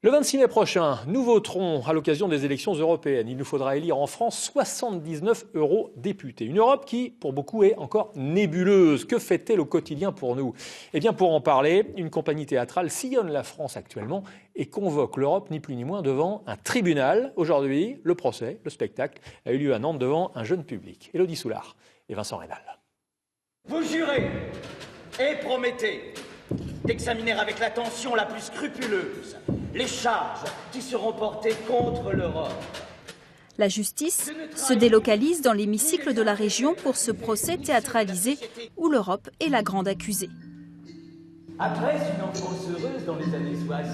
Le 26 mai prochain, nous voterons à l'occasion des élections européennes. Il nous faudra élire en France 79 eurodéputés. Une Europe qui, pour beaucoup, est encore nébuleuse. Que fait-elle au quotidien pour nous ? Eh bien, pour en parler, une compagnie théâtrale sillonne la France actuellement et convoque l'Europe ni plus ni moins devant un tribunal. Aujourd'hui, le procès, le spectacle, a eu lieu à Nantes devant un jeune public. Élodie Soulard et Vincent Rénal. Vous jurez et promettez d'examiner avec l'attention la plus scrupuleuse les charges qui seront portées contre l'Europe. La justice se délocalise dans l'hémicycle de la région pour ce procès théâtralisé où l'Europe est la grande accusée. Après une enfance heureuse dans les années 60,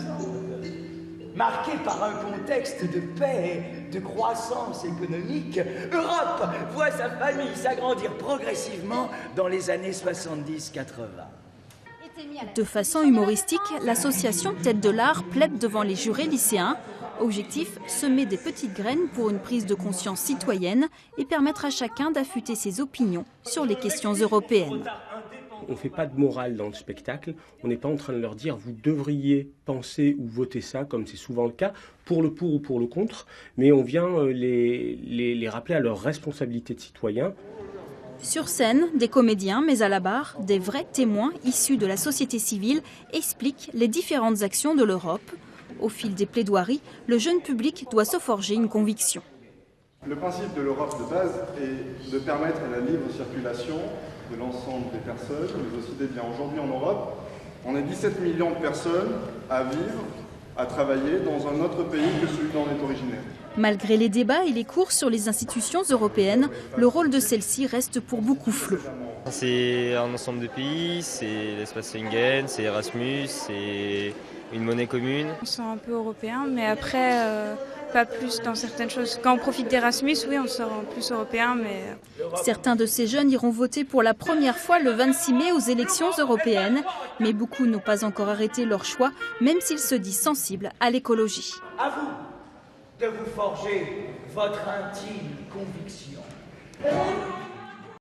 marquée par un contexte de paix et de croissance économique, Europe voit sa famille s'agrandir progressivement dans les années 70-80. De façon humoristique, l'association Tête de l'Art plaide devant les jurés lycéens. Objectif, semer des petites graines pour une prise de conscience citoyenne et permettre à chacun d'affûter ses opinions sur les questions européennes. On ne fait pas de morale dans le spectacle, on n'est pas en train de leur dire vous devriez penser ou voter ça, comme c'est souvent le cas, pour le pour ou pour le contre, mais on vient les rappeler à leur responsabilité de citoyens. Sur scène, des comédiens, mais à la barre, des vrais témoins issus de la société civile expliquent les différentes actions de l'Europe. Au fil des plaidoiries, le jeune public doit se forger une conviction. Le principe de l'Europe de base est de permettre la libre circulation de l'ensemble des personnes, mais aussi des biens. Aujourd'hui en Europe, on est 17 millions de personnes à vivre, à travailler dans un autre pays que celui dont on est originaire. Malgré les débats et les cours sur les institutions européennes, le rôle de celles-ci reste pour beaucoup flou. C'est un ensemble de pays, c'est l'espace Schengen, c'est Erasmus, c'est une monnaie commune. On se sent un peu européen, mais après, pas plus dans certaines choses. Quand on profite d'Erasmus, oui, on se sent plus européen, mais... Certains de ces jeunes iront voter pour la première fois le 26 mai aux élections européennes, mais beaucoup n'ont pas encore arrêté leur choix, même s'ils se disent sensibles à l'écologie. À vous de vous forger votre intime conviction.